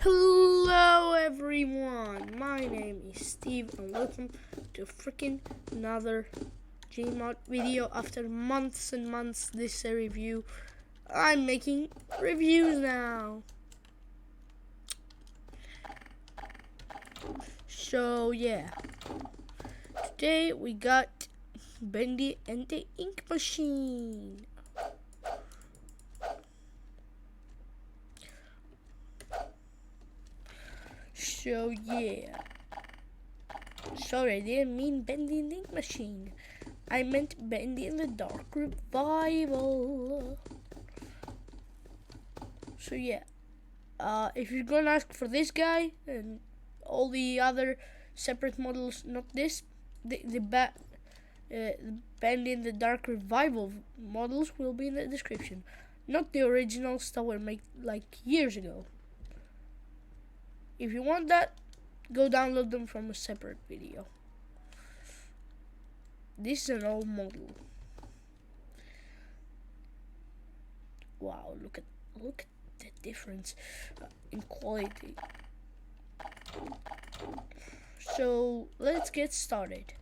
Hello everyone, my name is Steve and welcome to freaking another Gmod video. After months and months this review, I'm making reviews now. So yeah, today we got Bendy and the Ink Machine. So yeah, sorry, I didn't mean Bendy and the Ink Machine. I meant Bendy and the Dark Revival. So yeah, if you're gonna ask for this guy and all the other separate models, not this, the Bendy and the Dark Revival models will be in the description, not the originals that were made like years ago. If you want that, go download them from a separate video. This is an old model. Wow, look at the difference in quality. So let's get started.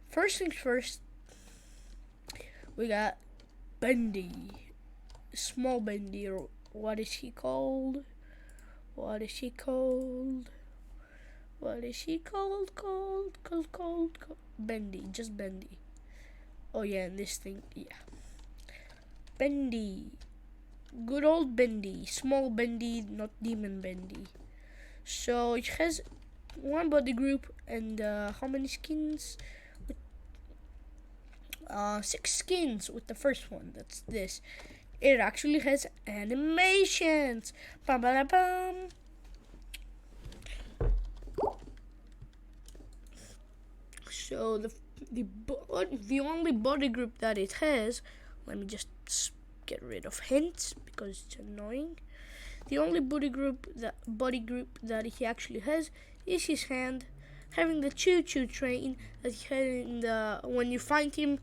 First things first, we got Bendy, small Bendy, or what is he called? What is he called? What is he called? Called Bendy, just Bendy. Oh yeah, and this thing, yeah. Bendy, good old Bendy, small Bendy, not demon Bendy. So it has one body group and how many skins? 6 skins with the first one. That's this. It actually has animations. Bum, bum, bum. So the only body group that it has, let me just get rid of hints because it's annoying. The only body group that he actually has is his hand, having the choo-choo train that he had in the when you find him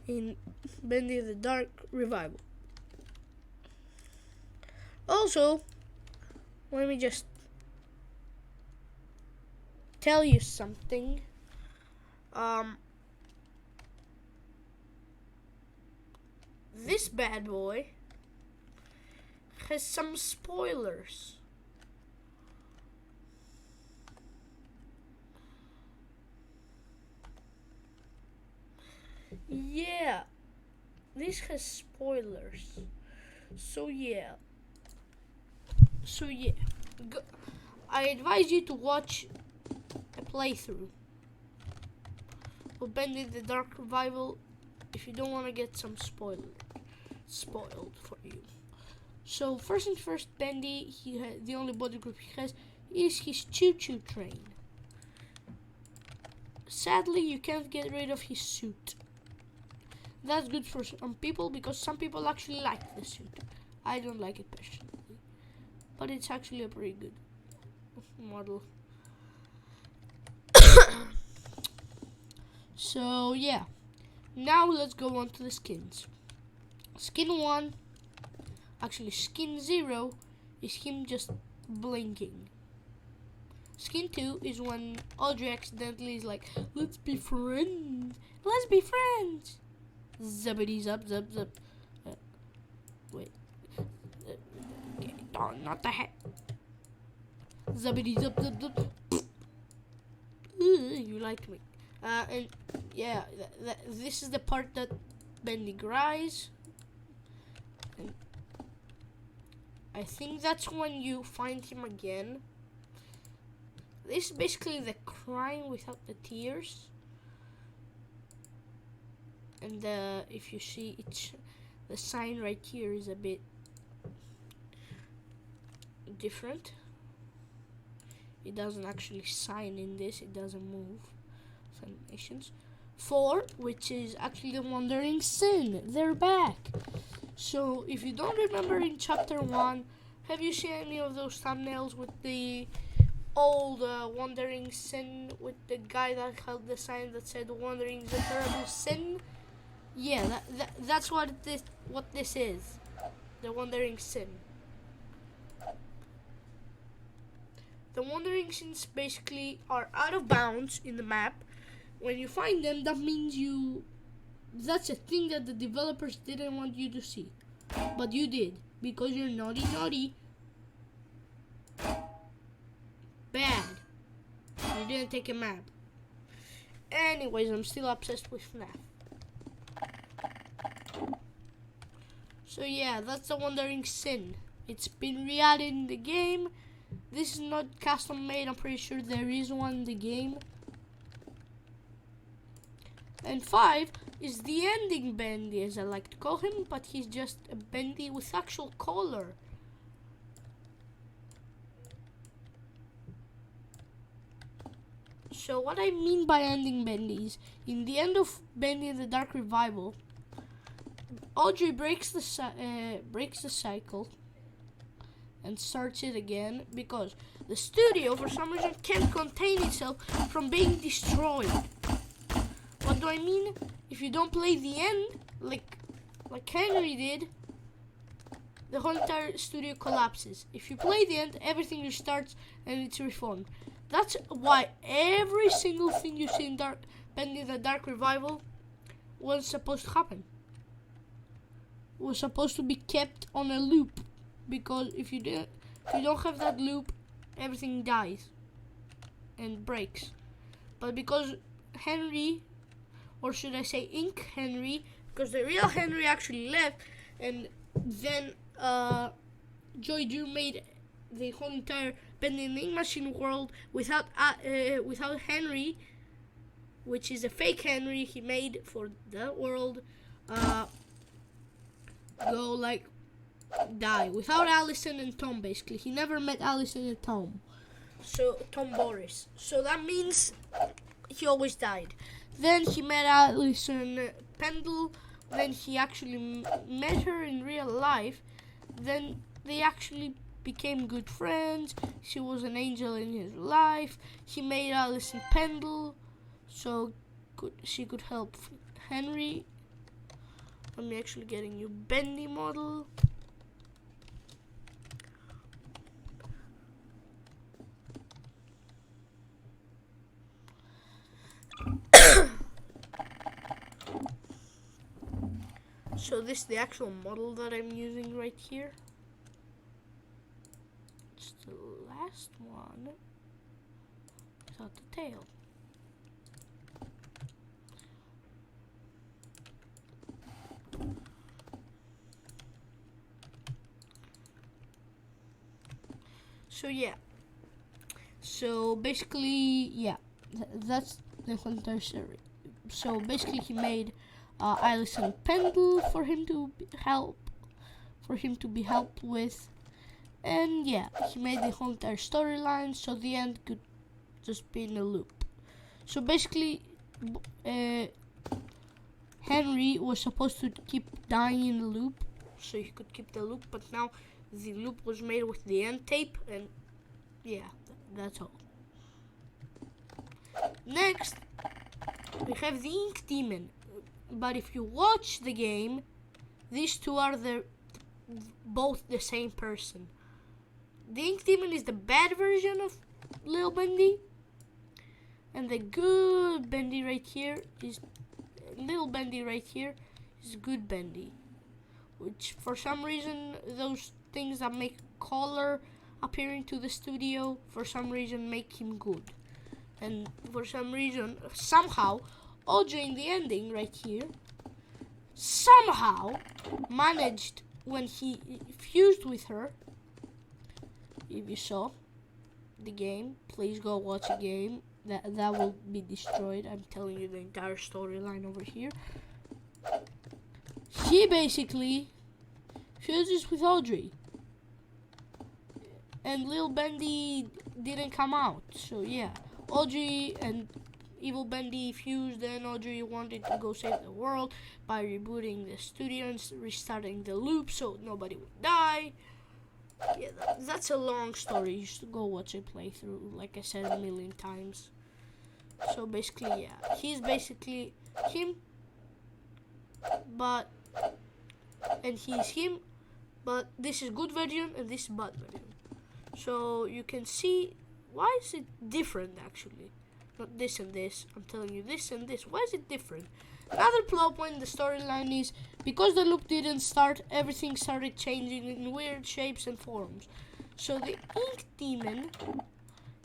in Bendy the Dark Revival. Also, let me just tell you something. This bad boy has some spoilers. Yeah, this has spoilers. So yeah. I advise you to watch a playthrough of Bendy the Dark Revival if you don't want to get some spoiled for you. So first things first, Bendy, the only body group he has is his choo-choo train. Sadly, you can't get rid of his suit. That's good for some people because some people actually like the suit. I don't like it personally, but it's actually a pretty good model. So yeah, now let's go on to the skins. Skin 1, actually skin 0, is him just blinking. Skin 2 is when Audrey accidentally is like, let's be friends. Zubbity zub zub zub. Wait. Okay, not the head. Zubbity zub zub zub. You like me. And yeah, this is the part that Bendy cries. And I think that's when you find him again. This is basically the crying without the tears. And if you see, the sign right here is a bit different. It doesn't actually sign in this, it doesn't move. Animations. 4, which is actually the Wandering Sin. They're back. So if you don't remember in chapter 1, have you seen any of those thumbnails with the old Wandering Sin with the guy that held the sign that said "Wandering is a terrible sin"? Yeah, that's what this is. The Wandering Sin. the wandering sins basically are out of bounds in the map. When you find them, that means that's a thing that the developers didn't want you to see, but you did because you're naughty. Bad. You didn't take a map. Anyways, I'm still obsessed with FNAF. So yeah, that's the wandering sin. It's been re-added in the game. This is not custom made. I'm pretty sure there is one in the game. And 5 is the ending Bendy, as I like to call him, but he's just a Bendy with actual color. So what I mean by ending Bendy is, in the end of Bendy and the Dark Revival, Audrey breaks the cycle and starts it again because the studio, for some reason, can't contain itself from being destroyed. What do I mean? If you don't play the end, like Henry did, the whole entire studio collapses. If you play the end, everything restarts and it's reformed. That's why every single thing you see in Bendy the Dark Revival was supposed to happen. Was supposed to be kept on a loop, because if you don't have that loop, everything dies and breaks. But because Henry, or should I say Ink Henry, because the real Henry actually left, and then Joy Drew made the whole entire Bendy and the Ink Machine world without Henry, which is a fake Henry he made for the world, die without Allison and Tom. Basically, he never met Allison and Tom. So Tom Boris. So that means he always died. Then he met Allison Pendle. Then he actually met her in real life. Then they actually became good friends. She was an angel in his life. He made Allison Pendle so she could help Henry. I'm actually getting you Bendy model. So this is the actual model that I'm using right here. It's the last one without the tail. So yeah. So basically, yeah, that's the whole entire story. So basically, he made Allison Pendle for him to be helped with, and yeah, he made the whole entire storyline so the end could just be in a loop. So basically, Henry was supposed to keep dying in the loop so he could keep the loop, but now the loop was made with the end tape, and yeah, that's all. Next, we have the Ink Demon. But if you watch the game, these two are both the same person. The Ink Demon is the bad version of Lil Bendy, and the good Bendy right here is Lil Bendy right here is good Bendy, which for some reason those things that make color appearing to the studio for some reason make him good, and for some reason somehow Audrey in the ending right here somehow managed, when he fused with her. If you saw the game, please go watch a game. That will be destroyed. I'm telling you the entire storyline over here. He basically fuses with Audrey, and Lil Bendy didn't come out. So yeah, Audrey and Evil Bendy fused, and Audrey wanted to go save the world by rebooting the studio and restarting the loop so nobody would die. Yeah, that's a long story. You should go watch it playthrough, like I said a million times. So basically, yeah, he's basically him, and he's him, but this is good version and this is bad version. So you can see Why is it different actually? Not this and this. I'm telling you this and this. Why is it different? Another plot point in the storyline is because the loop didn't start, everything started changing in weird shapes and forms. So the ink demon,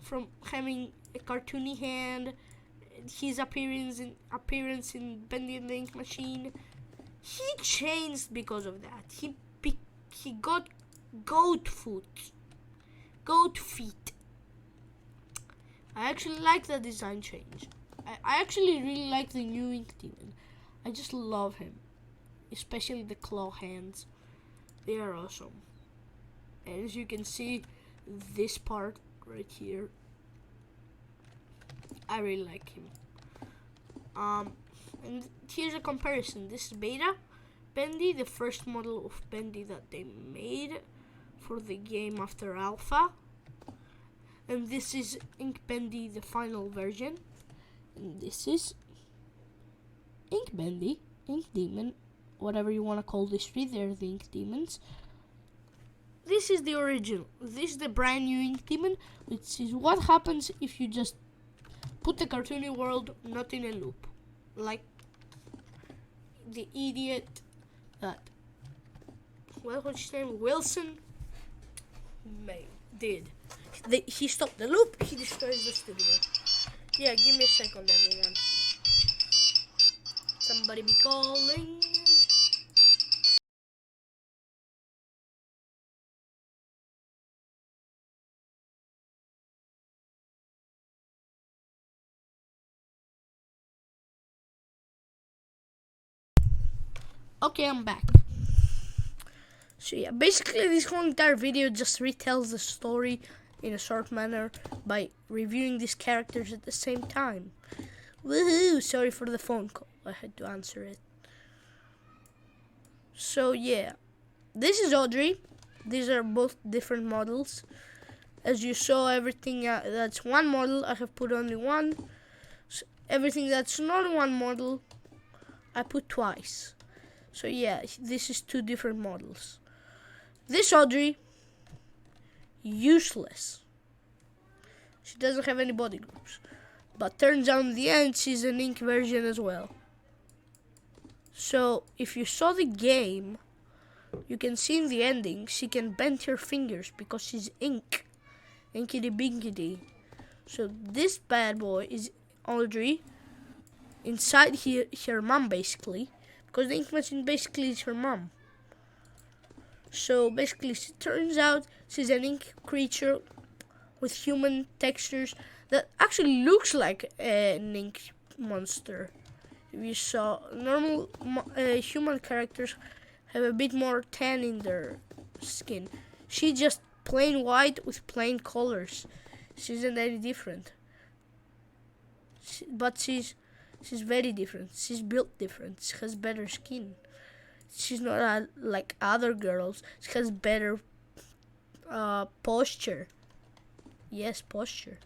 from having a cartoony hand, his appearance in Bendy and the Ink Machine, he changed because of that. He got goat feet. I actually like the design change. I actually really like the new Ink Demon. I just love him, especially the claw hands. They are awesome. And as you can see, this part right here, I really like him. And here's a comparison. This is Beta Bendy, the first model of Bendy that they made for the game after Alpha. And this is Ink Bendy, the final version. And this is Ink Bendy, Ink Demon, whatever you want to call these three, they're the Ink Demons. This is the original. This is the brand new Ink Demon, which is what happens if you just put the cartoony world not in a loop. Like the idiot that, what's his name? Wilson did. He stopped the loop, he destroyed the studio. Yeah, give me a second, everyone. Somebody be calling. Okay, I'm back. So yeah, basically this whole entire video just retells the story in a short manner by reviewing these characters at the same time. Woohoo! Sorry for the phone call. I had to answer it. So yeah, this is Audrey. These are both different models. As you saw, everything that's one model, I have put only one. So everything that's not one model, I put twice. So yeah, this is two different models. This Audrey, useless. She doesn't have any body groups. But turns out in the end, she's an ink version as well. So if you saw the game, you can see in the ending, she can bend her fingers because she's ink. Inkity binkity. So this bad boy is Audrey inside her mom basically. Because the ink machine basically is her mom. So basically, she turns out she's an ink creature with human textures that actually looks like an ink monster. If you saw, normal human characters have a bit more tan in their skin. She just plain white with plain colors. She isn't any different. But she's very different. She's built different. She has better skin. She's not like other girls. She has better posture. Yes, posture.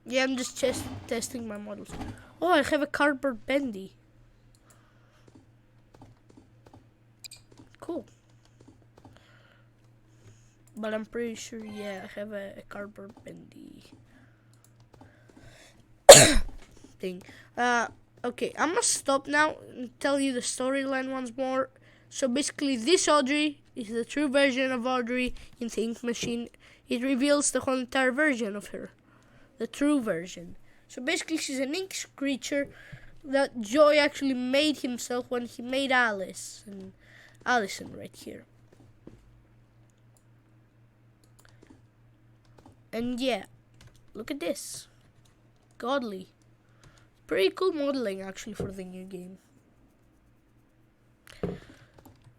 Yeah, I'm just testing my models. Oh, I have a cardboard bendy. Cool. But I'm pretty sure, yeah, I have a cardboard bendy thing. Okay, I'm gonna stop now and tell you the storyline once more. So basically, this Audrey is the true version of Audrey in the Ink Machine. It reveals the whole entire version of her. The true version. So basically, she's an ink creature that Joy actually made himself when he made Alice and Allison right here. And yeah, look at this. Godly. Pretty cool modeling actually for the new game.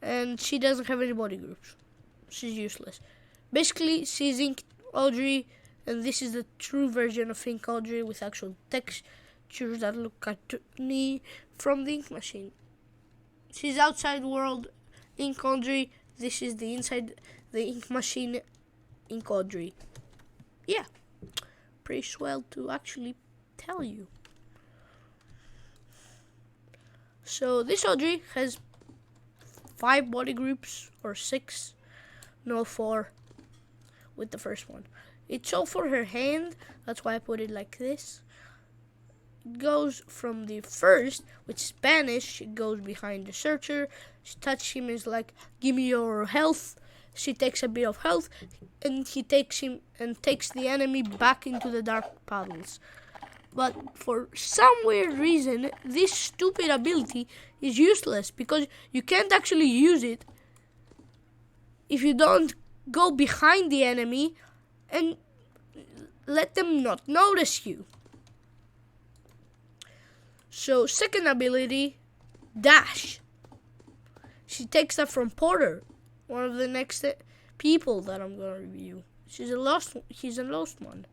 And she doesn't have any body groups. She's useless. Basically, she's Ink Audrey, and this is the true version of Ink Audrey with actual textures that look cartoony from the ink machine. She's outside world Ink Audrey. This is the inside the ink machine Ink Audrey. Yeah, pretty swell to actually tell you. So this Audrey has 5 body groups, or 6, no 4 with the first one. It's all for her hand, that's why I put it like this. It goes from the first, which is Spanish, it goes behind the searcher. She touches him, is like, give me your health. She takes a bit of health, and he takes him and takes the enemy back into the dark puddles. But for some weird reason, this stupid ability is useless because you can't actually use it if you don't go behind the enemy and let them not notice you. So second ability, Dash. She takes that from Porter, one of the next people that I'm gonna review. He's a lost one.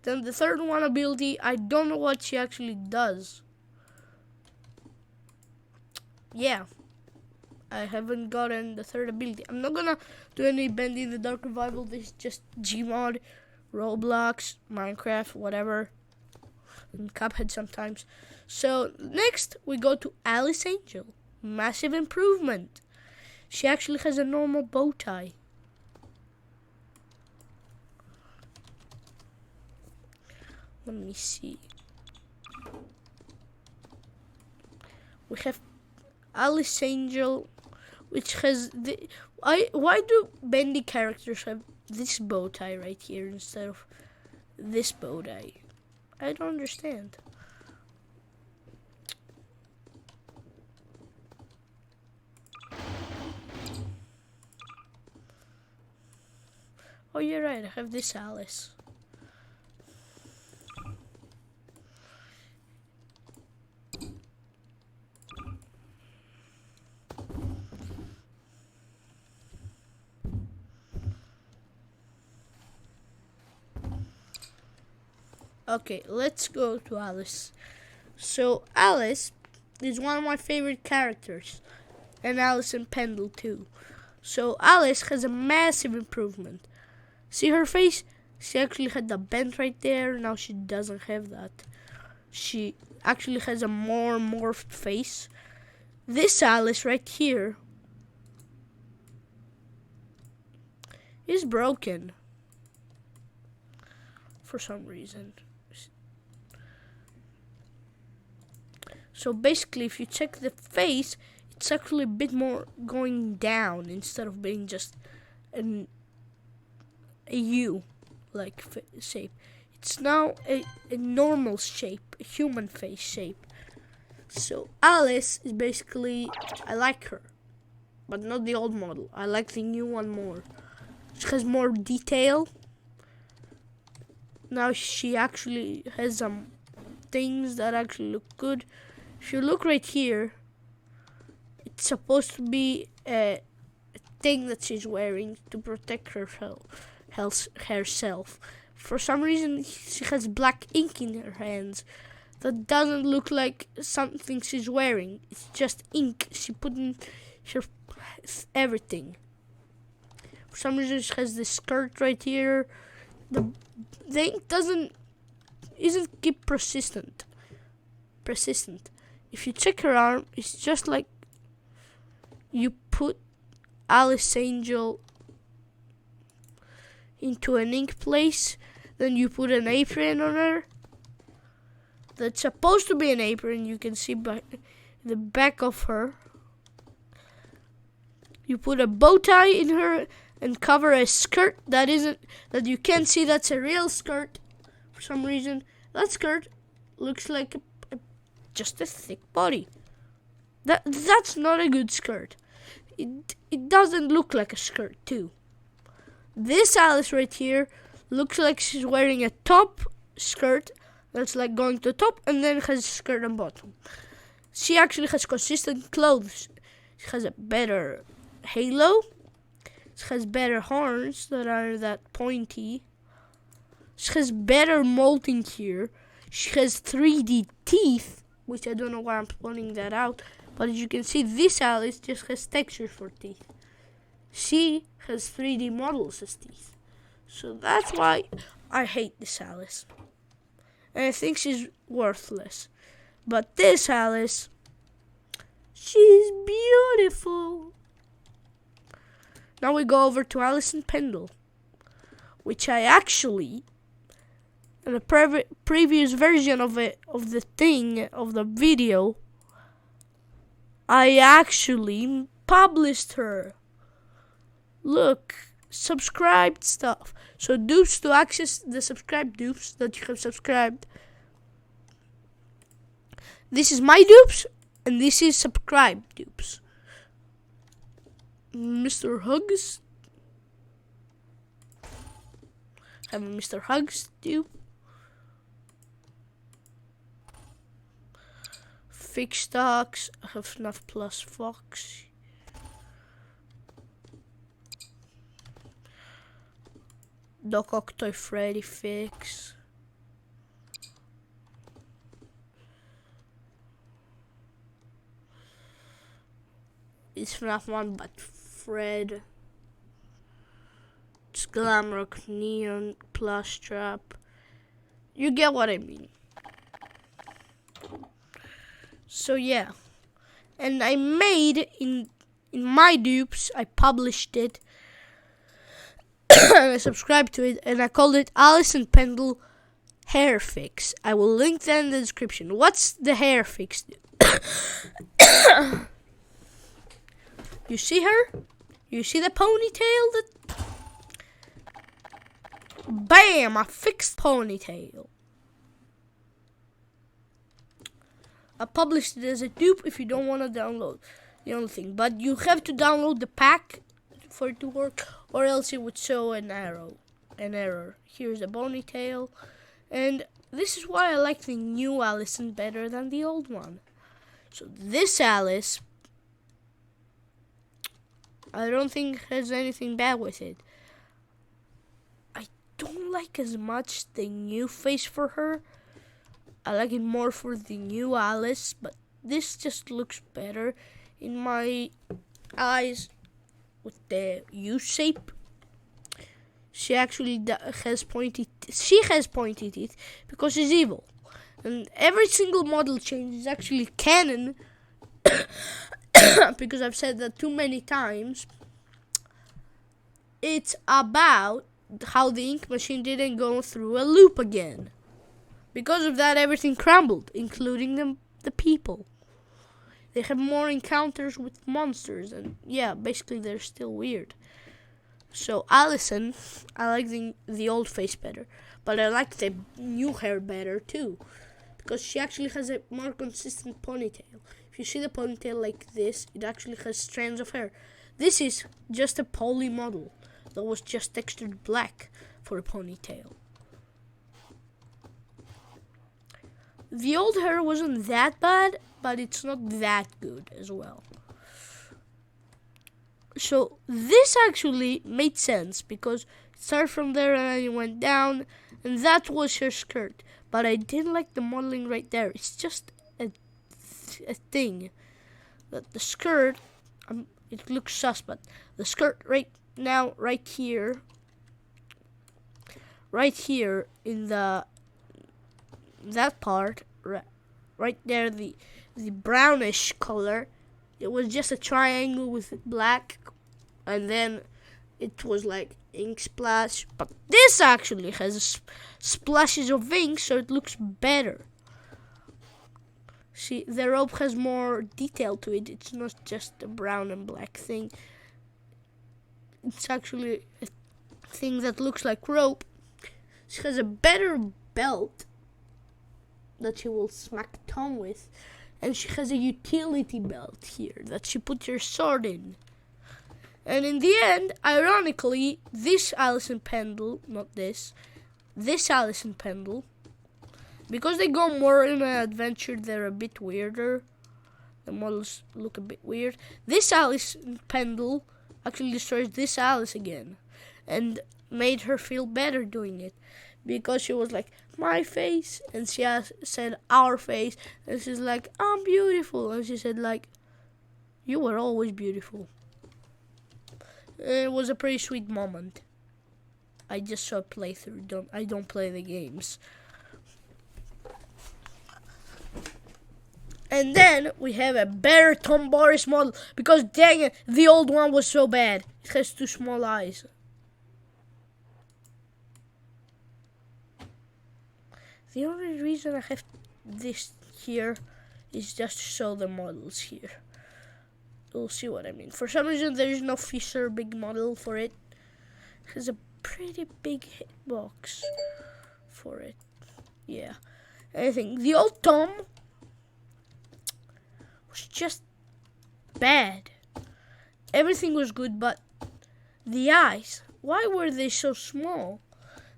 Then the third one ability, I don't know what she actually does. Yeah, I haven't gotten the third ability. I'm not gonna do any Bend in the Dark revival. This is just Gmod, Roblox, Minecraft, whatever, and Cuphead sometimes. So next we go to Alice Angel. Massive improvement. She actually has a normal bow tie. Let me see. We have Alice Angel, which has the... Why do bendy characters have this bow tie right here instead of this bow tie? I don't understand. Oh, you're right. I have this Alice. Okay, let's go to Alice. So Alice is one of my favorite characters, and Alice and Pendle too. So Alice has a massive improvement. See her face? She actually had the bend right there. Now she doesn't have that. She actually has a more morphed face. This Alice right here is broken for some reason. So basically, if you check the face, it's actually a bit more going down instead of being just a U-like shape. It's now a normal shape, a human face shape. So Alice is basically, I like her, but not the old model. I like the new one more. She has more detail. Now she actually has some things that actually look good. If you look right here, it's supposed to be a thing that she's wearing to protect herself. For some reason, she has black ink in her hands. That doesn't look like something she's wearing. It's just ink she put in her everything. For some reason, she has this skirt right here. The ink isn't keep persistent. If you check her arm, it's just like you put Alice Angel into an ink place, then you put an apron on her. That's supposed to be an apron. You can see by the back of her. You put a bow tie in her and cover a skirt that you can't see. That's a real skirt. For some reason, that skirt looks like just a thick body. That's not a good skirt. It doesn't look like a skirt too. This Alice right here looks like she's wearing a top skirt that's like going to the top and then has a skirt and bottom. She actually has consistent clothes. She has a better halo. She has better horns that are that pointy. She has better molting here. She has 3D teeth, which I don't know why I'm pointing that out. But as you can see, this Alice just has texture for teeth. She has 3D models as teeth. So that's why I hate this Alice. And I think she's worthless. But this Alice, she's beautiful. Now we go over to Alice and Pendle, which I actually, in a previous version of the video, I actually published her. Look, subscribed stuff. So dupes, to access the subscribed dupes that you have subscribed. This is my dupes, and this is subscribed dupes. Mr. Hugs. Have a Mr. Hugs dupe. Fix stocks. I have FNAF Plus Fox. Doc Octoy Freddy Fix. It's FNAF 1 but Fred. It's Glamrock Neon Plus Trap. You get what I mean. So yeah. And I made in my dupes, I published it. And I subscribed to it, and I called it Alice and Pendle Hair Fix. I will link that in the description. What's the hair fix? You see her? You see the ponytail? Bam! I fixed ponytail. I published it as a dupe if you don't want to download the only thing. But you have to download the pack for it to work, or else it would show an error. Here's a ponytail. And this is why I like the new Allison better than the old one. So this Alice, I don't think has anything bad with it. I don't like as much the new face for her. I like it more for the new Alice, but this just looks better in my eyes with the U shape. She actually has pointy teeth because she's evil. And every single model change is actually canon because I've said that too many times. It's about how the ink machine didn't go through a loop again. Because of that, everything crumbled, including the people. They have more encounters with monsters, and yeah, basically they're still weird. So Allison, I like the old face better, but I like the new hair better too, because she actually has a more consistent ponytail. If you see the ponytail like this, it actually has strands of hair. This is just a poly model that was just textured black for a ponytail. The old hair wasn't that bad, but it's not that good as well. So this actually made sense because it started from there and then it went down, and that was her skirt. But I didn't like the modeling right there. It's just a thing that the skirt, it looks sus, but the skirt right now, right here in that part, right there, the brownish color, it was just a triangle with black, and then it was like ink splash. But this actually has splashes of ink, so it looks better. See, the rope has more detail to it. It's not just a brown and black thing. It's actually a thing that looks like rope. She has a better belt that she will smack Tom with, and she has a utility belt here that she puts her sword in. And in the end, ironically, this Allison Pendle, not this Allison Pendle, because they go more in an adventure, they're a bit weirder. The models look a bit weird. This Allison Pendle actually destroys this Alice again, and made her feel better doing it, because she was like, my face, and she said our face, and she's like, I'm beautiful, and she said like, you were always beautiful. It was a pretty sweet moment. I just saw a playthrough. I don't play the games. And then we have a better Tom Boris model, because dang it, the old one was so bad. It has too small eyes. The only reason I have this here is just to show the models here. You'll see what I mean. For some reason, there is no Fisher big model for it. It has a pretty big hitbox for it. Yeah. I think the old Tom was just bad. Everything was good, but the eyes, why were they so small?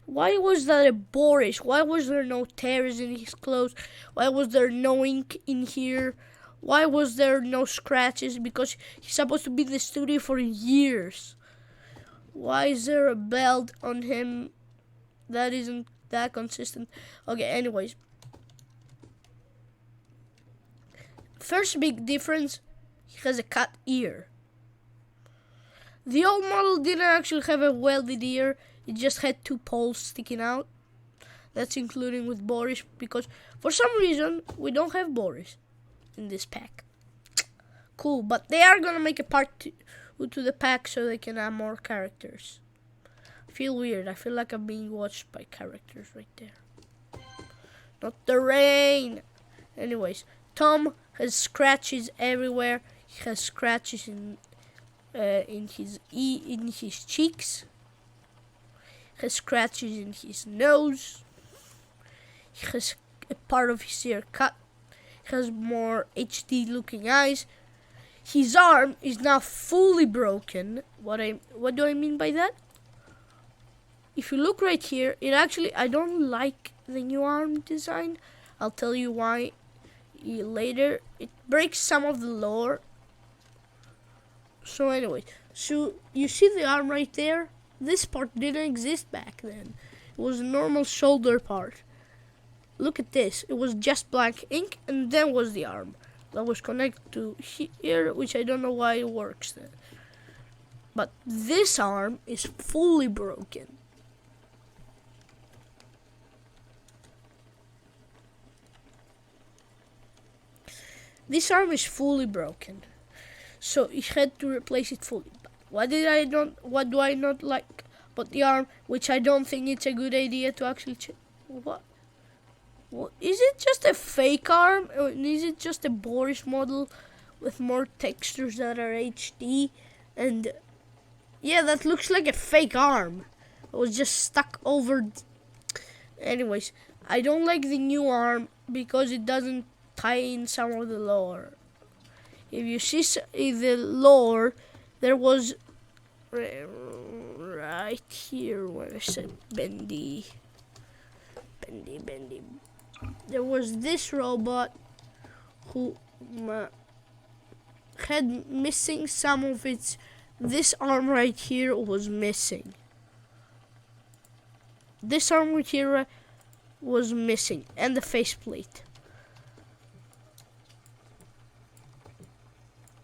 Why was that a Boris? Why was there no tears in his clothes? Why was there no ink in here? Why was there no scratches? Because he's supposed to be in the studio for years. Why is there a belt on him that isn't that consistent? Okay, anyways. First big difference, he has a cut ear. The old model didn't actually have a welded ear. It just had two poles sticking out. That's including with Boris, because for some reason we don't have Boris in this pack. Cool, but they are gonna make a part 2 to the pack so they can add more characters. I feel weird. I feel like I'm being watched by characters right there. Not the rain. Anyways, Tom has scratches everywhere. He has scratches in his cheeks. Has scratches in his nose. He has a part of his ear cut. He has more HD looking eyes. His arm is now fully broken. What do I mean by that? If you look right here, it actually, I don't like the new arm design. I'll tell you why later. It breaks some of the lore. So anyway, so you see the arm right there? This part didn't exist back then. It was a normal shoulder part. Look at this. It was just black ink, and then was the arm that was connected to here, which I don't know why it works then. But this arm is fully broken. This arm is fully broken. So he had to replace it fully. What do I not like about the arm, which I don't think it's a good idea to actually change? What? Is it just a fake arm? Or is it just a Boris model with more textures that are HD? And yeah, that looks like a fake arm. It was just stuck over. Anyways, I don't like the new arm because it doesn't tie in some of the lore. If you see the lore, there was right here where I said bendy. There was this robot who had missing some of its. This arm right here was missing. This arm right here was missing, and the faceplate.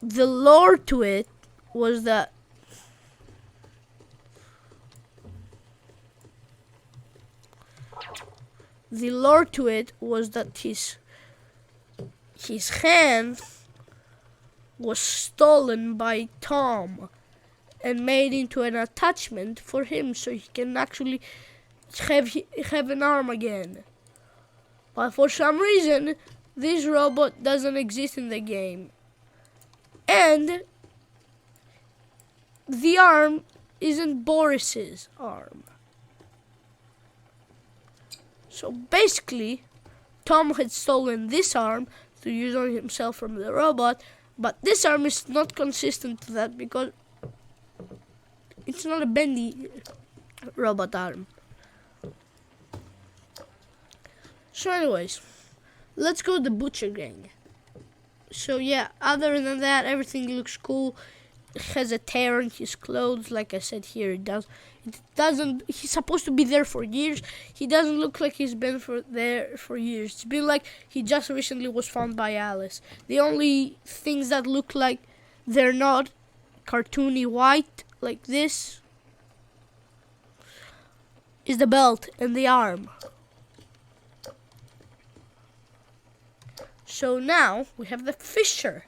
The lore to it was that his hand was stolen by Tom and made into an attachment for him so he can actually have an arm again. But for some reason, this robot doesn't exist in the game. And the arm isn't Boris's arm. So basically, Tom had stolen this arm to use on himself from the robot, but this arm is not consistent to that because it's not a bendy robot arm. So anyways, let's go to the Butcher Gang. So yeah, other than that, everything looks cool. has a tear in his clothes. Like I said here, it doesn't. He's supposed to be there for years. He doesn't look like he's been there for years. It's been like he just recently was found by Alice. The only things that look like they're not cartoony white like this is the belt and the arm. So now we have the Fisher.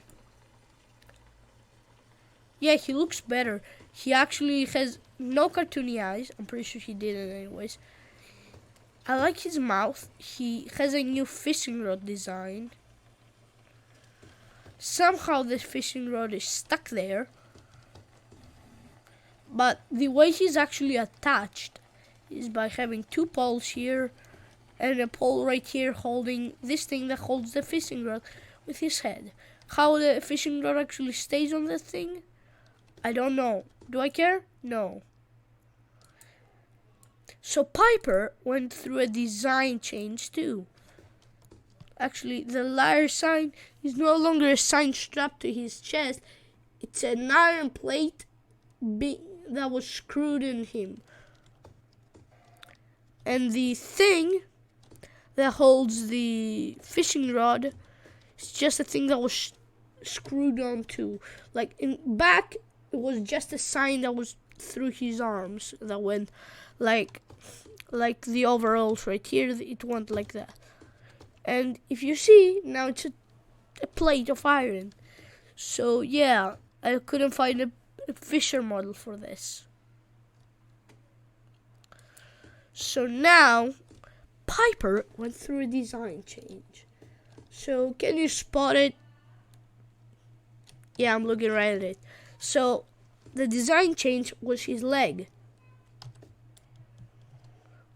Yeah, he looks better. He actually has no cartoony eyes. I'm pretty sure he did it anyways. I like his mouth. He has a new fishing rod design. Somehow this fishing rod is stuck there. But the way he's actually attached is by having two poles here and a pole right here holding this thing that holds the fishing rod with his head. How the fishing rod actually stays on the thing, I don't know. Do I care? No. So Piper went through a design change too. Actually, the liar sign is no longer a sign strapped to his chest. It's an iron plate that was screwed in him. And the thing that holds the fishing rod is just a thing that was screwed onto. Like in back, it was just a sign that was through his arms that went like the overalls right here. It went like that. And if you see, now it's a plate of iron. So yeah, I couldn't find a Fisher model for this. So now Piper went through a design change. So can you spot it? Yeah, I'm looking right at it. So the design change was his leg.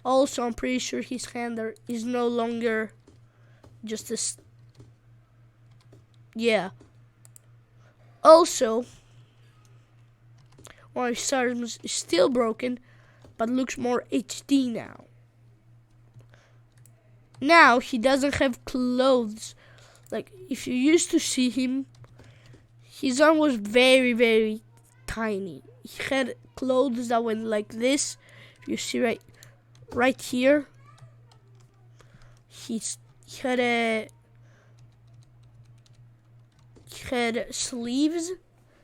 Also, I'm pretty sure his hander is no longer just a... Yeah. Also, one of his arms is still broken, but looks more HD now. Now, he doesn't have clothes. Like, if you used to see him, his arm was very, very tiny. He had clothes that went like this. If you see right here, he had sleeves,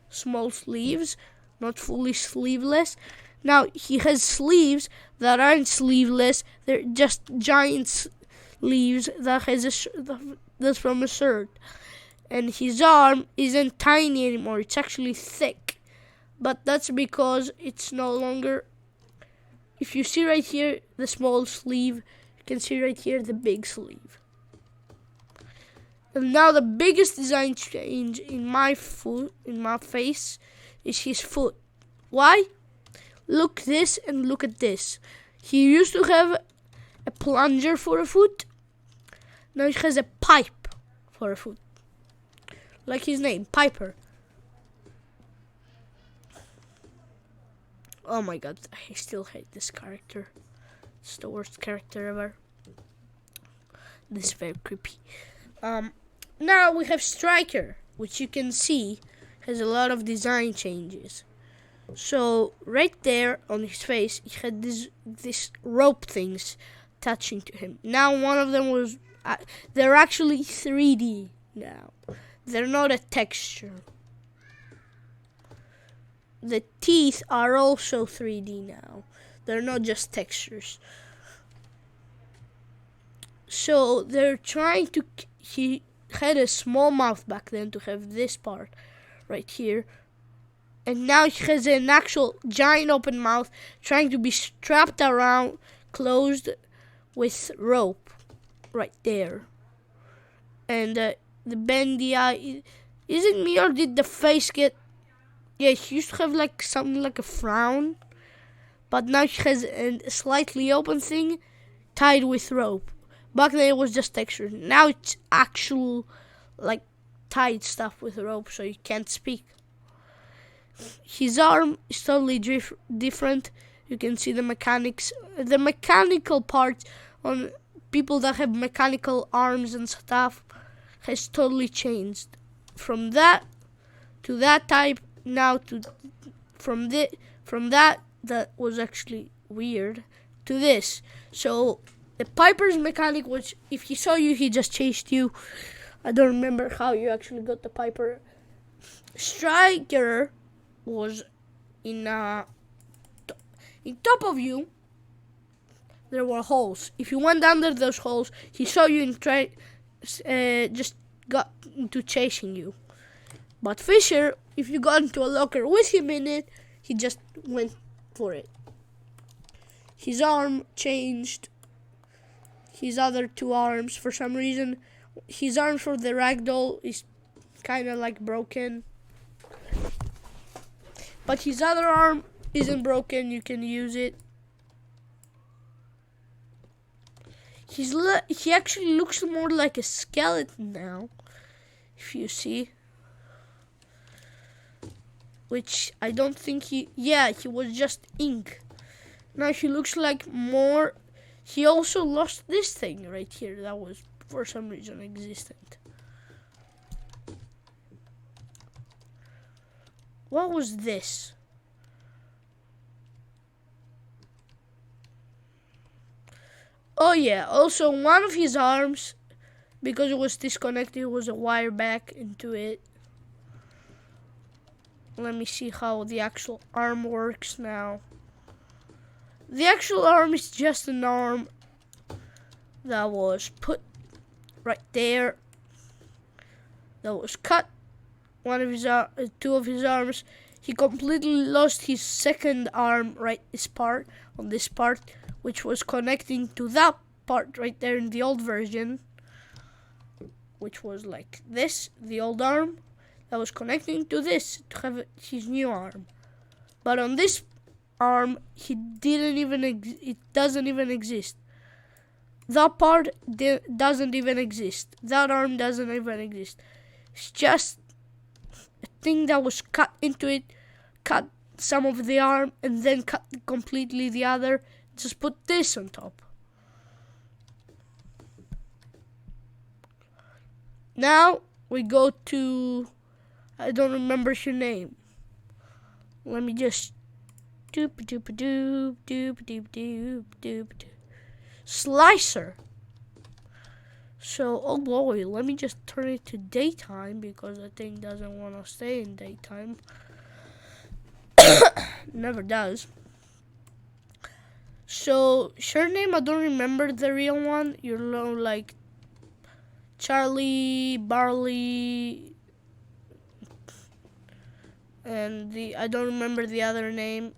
small sleeves, not fully sleeveless. Now he has sleeves that aren't sleeveless. They're just giant sleeves that has that's from a shirt. And his arm isn't tiny anymore. It's actually thick. But that's because it's no longer... If you see right here the small sleeve, you can see right here the big sleeve. And now the biggest design change in my face, is his foot. Why? Look this and look at this. He used to have a plunger for a foot. Now he has a pipe for a foot. Like his name, Piper. Oh my god, I still hate this character. It's the worst character ever. This is very creepy. Now we have Striker, which you can see has a lot of design changes. So right there on his face, he had this rope things attaching to him. Now one of them was, they're actually 3D now. They're not a texture. The teeth are also 3D now. They're not just textures. So they're trying to... He had a small mouth back then to have this part right here. And now he has an actual giant open mouth trying to be strapped around, closed with rope right there. And the bendy eye... Is it me or did the face get... Yeah, he used to have like something like a frown. But now he has a slightly open thing tied with rope. Back then it was just texture. Now it's actual like tied stuff with rope so you can't speak. His arm is totally different. You can see the mechanics. The mechanical part on people that have mechanical arms and stuff has totally changed. From that to that type now to from that was actually weird to this. So the Piper's mechanic was if he saw you, he just chased you. I don't remember how you actually got the Piper. Striker was in top of you. There were holes. If you went under those holes, he saw you and just got into chasing you. But Fisher, if you got into a locker with him in it, he just went for it. His arm changed. His other two arms, for some reason, his arm for the Ragdoll is kind of like broken. But his other arm isn't broken. You can use it. He actually looks more like a skeleton now, if you see. Which I don't think he was just ink. Now he looks like more. He also lost this thing right here that was for some reason existent. What was this? Oh yeah, also one of his arms, because it was disconnected, was a wire back into it. Let me see how the actual arm works now. The actual arm is just an arm that was put right there. That was cut. Two of his arms. He completely lost his second arm on this part, which was connecting to that part right there in the old version, which was like this, the old arm that was connecting to this to have his new arm. But on this arm, it doesn't even exist. That part doesn't even exist. That arm doesn't even exist. It's just a thing that was cut into it, cut some of the arm, and then cut completely the other. Just put this on top. Now we go to, I don't remember your name. Let me just Slicer. So, oh boy, let me just turn it to daytime because the thing doesn't want to stay in daytime. Never does. So, surname, I don't remember the real one. You're like Charlie, Barley, and I don't remember the other name.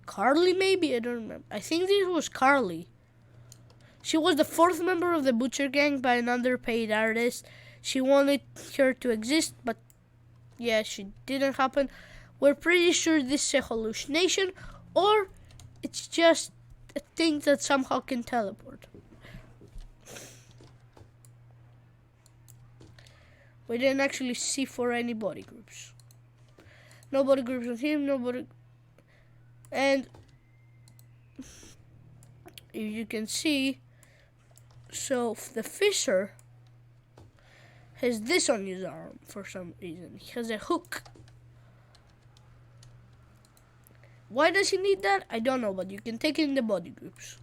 Carly, maybe? I don't remember. I think this was Carly. She was the fourth member of the Butcher Gang by an underpaid artist. She wanted her to exist, but yeah, she didn't happen. We're pretty sure this is a hallucination, or it's just a thing that somehow can teleport. We didn't actually see for any body groups. No body groups on him, nobody. And if you can see, so the Fisher has this on his arm for some reason. He has a hook. Why does he need that? I don't know, but you can take it in the body groups.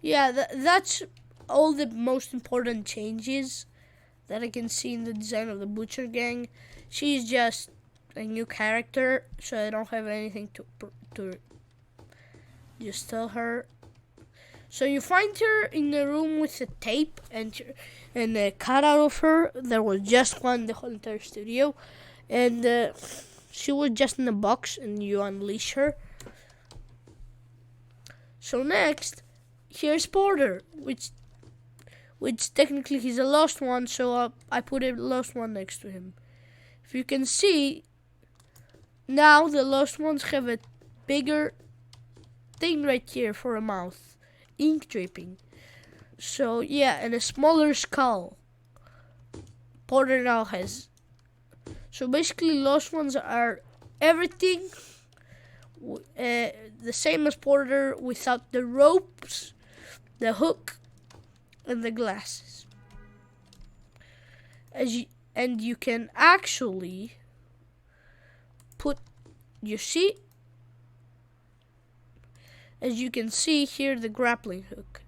Yeah, that's all the most important changes that I can see in the design of the Butcher Gang. She's just a new character, so I don't have anything to just tell her. So you find her in a room with a tape and a cutout of her. There was just one in the whole entire studio, and she was just in a box, and you unleash her. So next, here's Porter, which technically he's a lost one, so I put a lost one next to him. If you can see, now the lost ones have a bigger thing right here for a mouth, ink dripping. So yeah, and a smaller skull. Porter now has. So basically, lost ones are everything the same as Porter without the ropes, the hook, and the glasses. and you can actually put, you see, as you can see here, the grappling hook.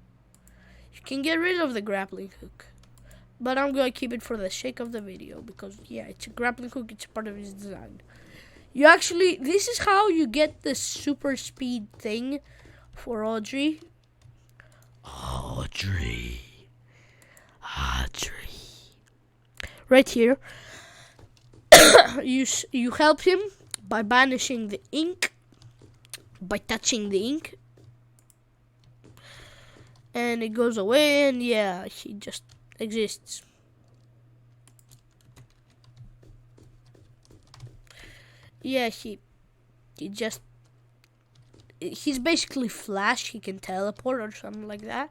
You can get rid of the grappling hook, but I'm gonna keep it for the sake of the video because yeah, it's a grappling hook. It's a part of his design. You actually, this is how you get the super speed thing for Audrey. Audrey. Right here, you help him by banishing the ink, by touching the ink, and it goes away, and yeah, he just exists. Yeah, he's basically Flash. He can teleport or something like that.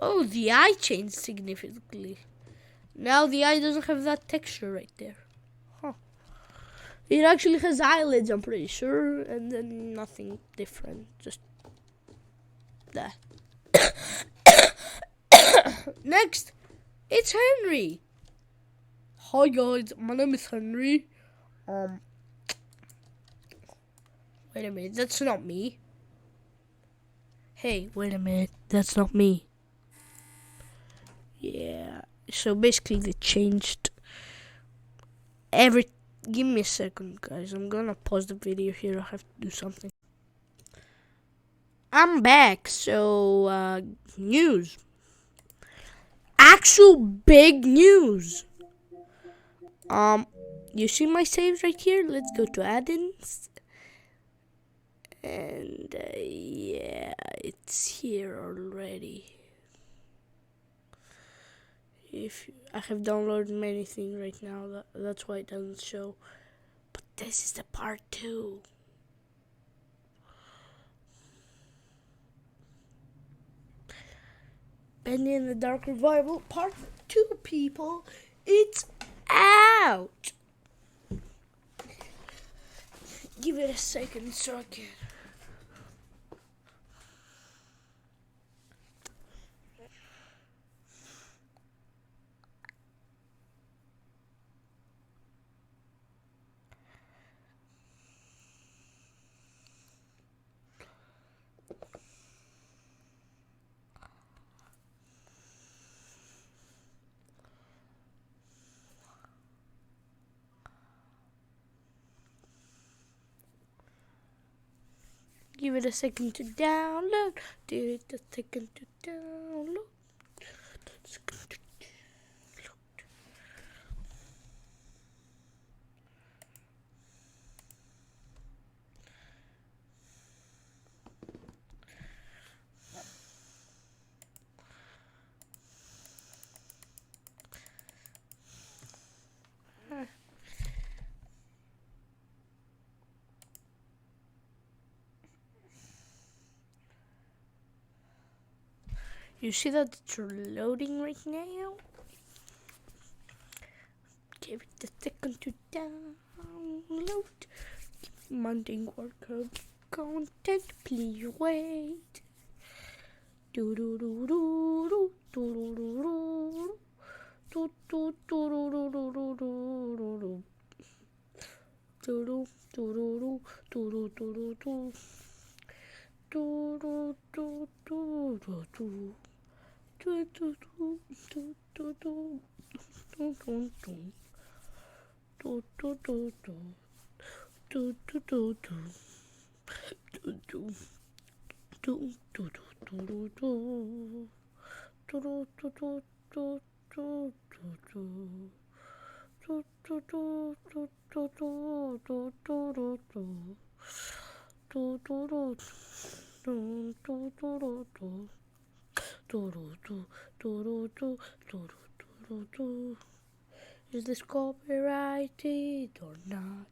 Oh, the eye changed significantly. Now the eye doesn't have that texture right there. Huh. It actually has eyelids, I'm pretty sure, and then nothing different. Just that. Next, it's Henry. Hi guys, my name is Henry. Wait a minute, that's not me. Hey, wait a minute, that's not me. Yeah, so basically they changed give me a second, guys. I'm gonna pause the video here. I have to do something. I'm back. So, news. Actual big news. You see my saves right here? Let's go to add-ins. And, yeah, it's here already. If I have downloaded many things right now, that's why it doesn't show. But this is the part 2. Bendy in the Dark Revival part 2, people. It's out. Give it a second so I can. Give it a second to download. Give it a second to download. You see that it's loading right now? Give it a second to download. Mounting worker content, please wait. Do do do do do do do do do do do do do do do do do do do. Is this copyrighted or not?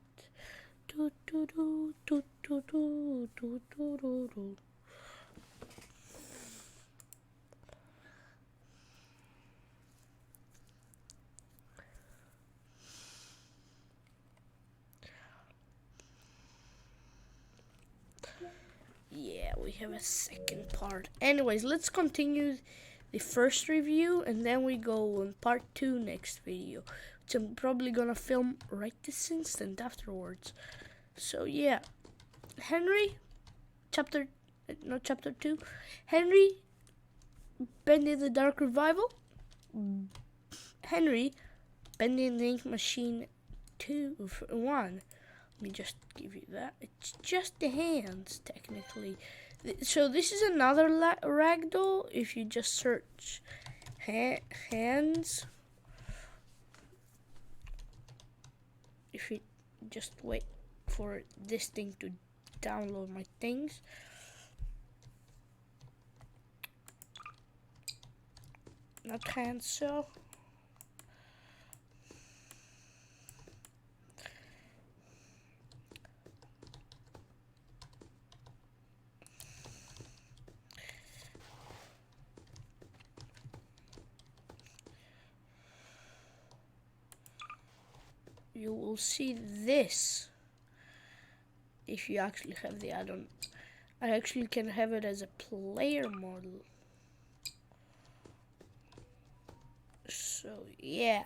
yeah, we have a second part. Anyways, let's continue the first review, and then we go on part 2 next video, which I'm probably gonna film right this instant afterwards. So yeah, Henry, not chapter 2, Henry, Bendy the Dark Revival, Henry, Bendy the Ink Machine 1. Let me just give you that. It's just the hands, technically. So this is another ragdoll. If you just search hands, if you just wait for this thing to download my things. Not hands, so. You will see this if you actually have the add-on. I actually can have it as a player model. So yeah,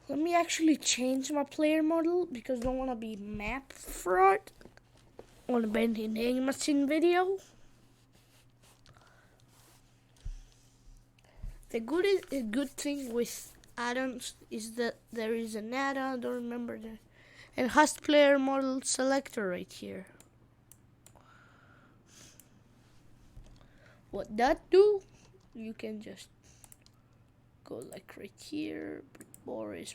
let me actually change my player model because I don't want to be map fraud on a Bendy Machine video. The good thing with add-ons is that there is an add-on, I don't remember the enhanced player model selector right here. What that do? You can just go like right here, Boris.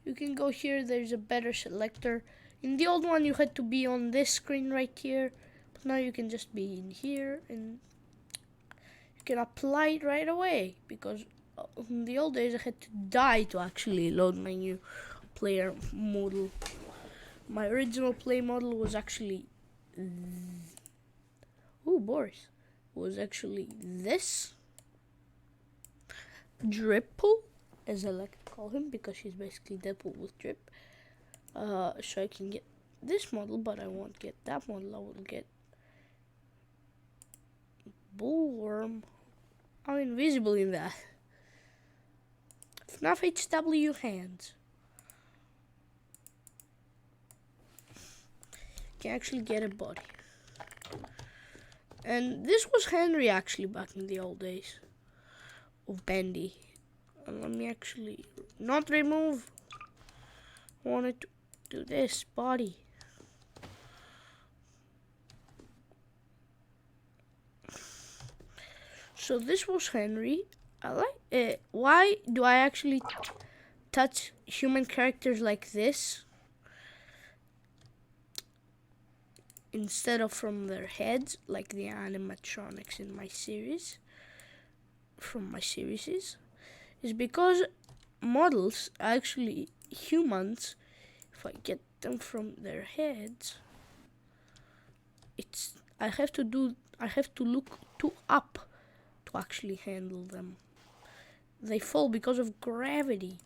You can go here, there's a better selector. In the old one you had to be on this screen right here, but now you can just be in here and you can apply it right away, because in the old days I had to die to actually load my new player model. My original play model was actually Boris was actually this Dripple, as I like to call him, because he's basically Deadpool with drip. So I can get this model, but I won't get that model. I will get Bullworm. I'm invisible in that. FNAF HW hands. Can actually get a body. And this was Henry actually back in the old days of Bendy. And let me actually not remove. I wanted to do this body. So this was Henry. I like. Why do I actually touch human characters like this instead of from their heads, like the animatronics in my series? From my series is because models are actually humans. If I get them from their heads, I have to look too up to actually handle them. They fall because of gravity.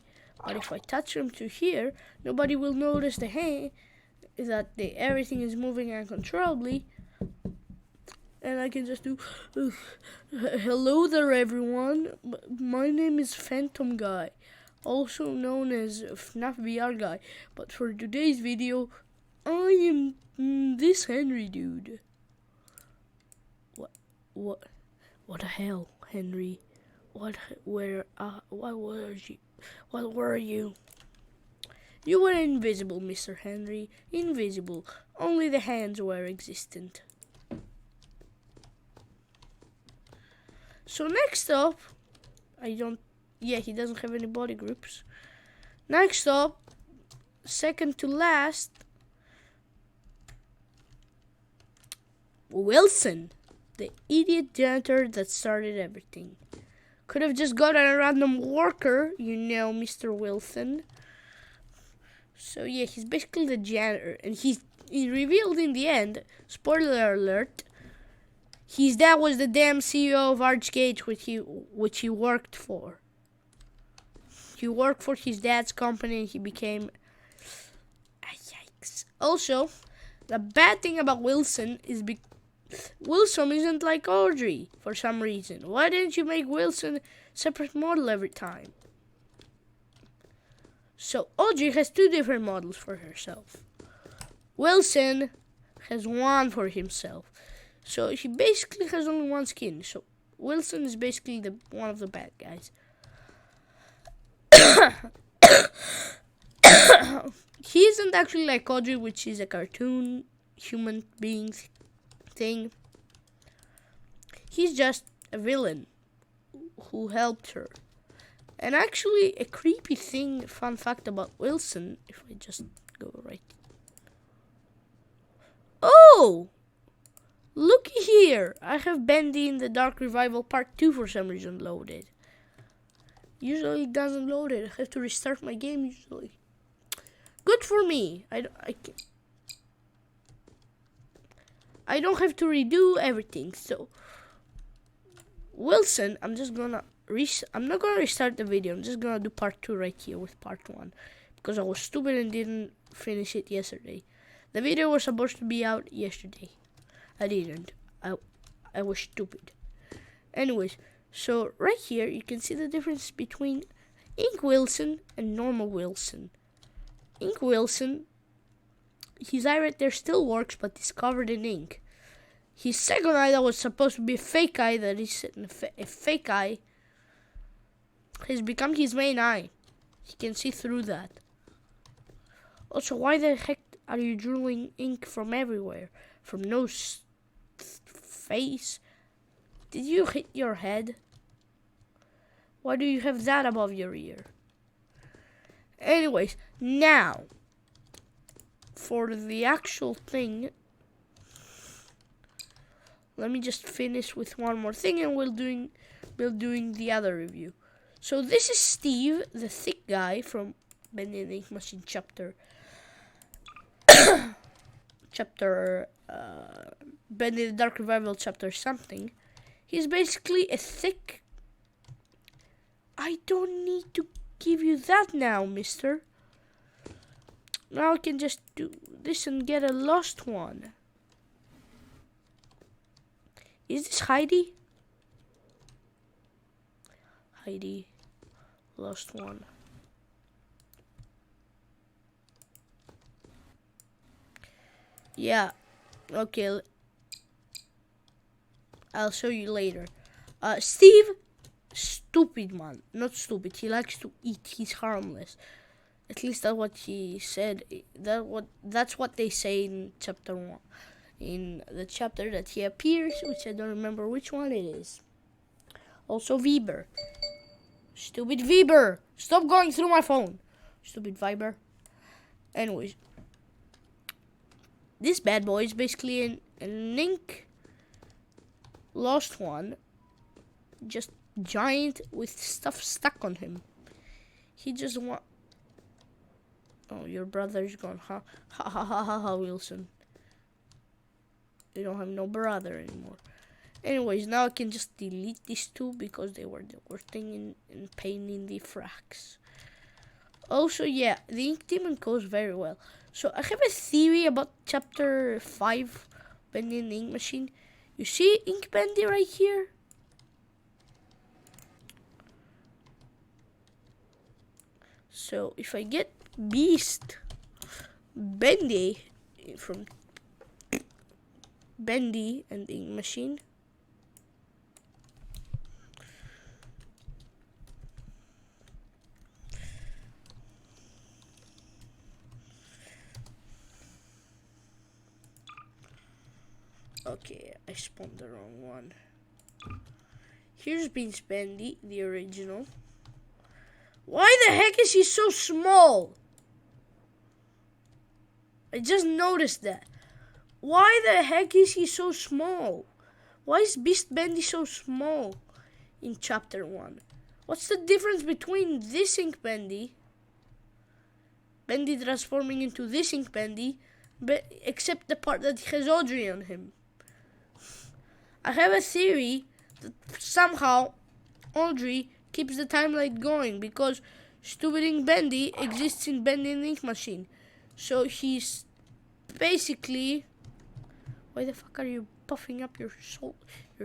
But if I touch them to here, nobody will notice that everything is moving uncontrollably. And I can just do, hello there everyone, my name is Phantom Guy, also known as FNAF VR Guy, but for today's video, I am this Henry dude. What the hell, Henry? What were you? What were you? You were invisible, Mr. Henry, invisible, only the hands were existent. So next up, he doesn't have any body groups. Next up, second to last, Wilson, the idiot janitor that started everything. Could have just got a random worker, Mr. Wilson. So yeah, he's basically the janitor, and he revealed in the end, spoiler alert, his dad was the damn CEO of Archgate, which he worked for. He worked for his dad's company and he became... Yikes. Also, The bad thing about Wilson is Wilson isn't like Audrey for some reason. Why didn't you make Wilson separate model every time? So Audrey has 2 different models for herself. Wilson has 1 for himself. So he basically has only 1 skin. So Wilson is basically one of the bad guys. He isn't actually like Audrey, which is a cartoon human being thing. He's just a villain who helped her. And actually, a creepy fun fact about Wilson, if I just go right. Oh! Looky here! I have Bendy in the Dark Revival Part 2 for some reason loaded. Usually it doesn't load it. I have to restart my game usually. Good for me. I don't have to redo everything. So Wilson, I'm not gonna restart the video. I'm just gonna do part 2 right here with part 1 because I was stupid and didn't finish it yesterday. The video was supposed to be out yesterday. I didn't. I was stupid. Anyways, so right here you can see the difference between Ink Wilson and normal Wilson. Ink Wilson, his eye right there still works, but it's covered in ink. His second eye that was supposed to be a fake eye, that is a fake eye, has become his main eye. He can see through that. Also, why the heck are you drooling ink from everywhere? From nose, face? Did you hit your head? Why do you have that above your ear? Anyways, now for the actual thing, let me just finish with one more thing and we'll doing the other review. So this is Steve, the thick guy from Bendy and the Ink Machine chapter Bendy the Dark Revival chapter something. He's basically a thick. I don't need to give you that now, mister. Now I can just do this and get a lost one. Is this Heidi? Heidi, lost one. Yeah, okay. I'll show you later. Steve, stupid man. Not stupid. He likes to eat. He's harmless. At least that's what he said. That's what they say in chapter 1. In the chapter that he appears, which I don't remember which one it is. Also Weber. Stupid Weber. Stop going through my phone. Stupid Weber. Anyways. This bad boy is basically an ink lost one. Just giant with stuff stuck on him. He just want. Oh, your brother's gone, huh? Ha ha ha ha ha, Wilson. You don't have no brother anymore. Anyways, now I can just delete these 2 because they were the worst thing in pain in the fracks. Also, yeah, the Ink Demon goes very well. So I have a theory about chapter 5, Bendy and the Ink Machine. You see Ink Bendy right here? So if I get Beast Bendy from Bendy and the Ink Machine, okay, I spawned the wrong one. Here's Beans Bendy, the original. Why the heck is he so small? I just noticed that. Why the heck is he so small? Why is Beast Bendy so small in chapter 1? What's the difference between this Ink Bendy, Bendy transforming into this Ink Bendy, except the part that has Audrey on him? I have a theory that somehow Audrey keeps the timeline going because stupid Ink Bendy exists in Bendy and the Ink Machine. So he's basically... Why the fuck are you puffing up your